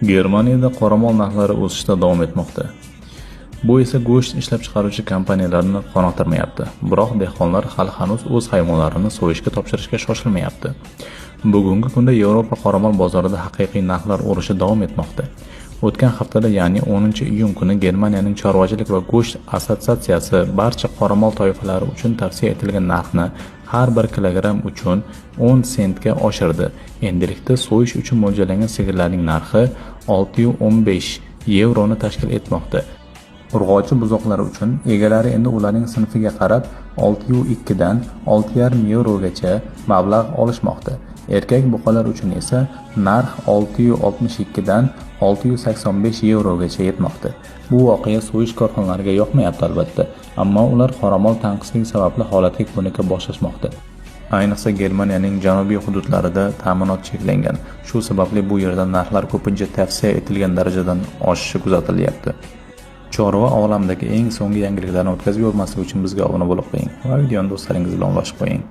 Germaniyada qoramol narxlari o'sishda davom etmoqda. Bu esa go'sht ishlab chiqaruvchi kompaniyalarni qoniqtirmayapti. Biroq dehqonlar hali hanuz o'z hayvonlarini so'yishga topshirishga shoshilmayapti. Bugungi kunda Yevropa qoramol bozorida haqiqiy narxlar o'rishi davom etmoqda. O'tgan haftada, ya'ni 10-iyun kuni Germaniyaning chorvachilik va go'sht assotsiatsiyasi barcha qoramol toifalari uchun tavsiya etilgan narxni har 1 kilogramm uchun 10 sentga oshirdi. Endilikda so'yish uchun mo'ljallangan sigirlarning narxi 615 yevroni tashkil etmoqda. Urg'ochi buzoqlar uchun egalari endi ularning sinfiga qarab 602 dan 6,5 yevrogacha mablag' olishmoqda. Erkak buqalar uchun esa narx 662 dan 685 yevrogacha yetmoqda. Bu voqea so'yish korxonalariga yoqmayapti albatta, ammo ular qoramol tanqisligi sababli holatga ko'nika boshlashmoqda. Ayniqsa Germaniyaning janubiy hududlarida ta'minot cheklangan. Shu sababli bu yerda narxlar ko'pincha tavsiya etilgan darajadan oshishi kuzatilyapti. Chorva olamidagi eng so'nggi yangiliklarni o'tkazib yubormaslik uchun bizga obuna bo'lib qo'ying va videoni do'stlaringiz bilan ulashib qo'ying.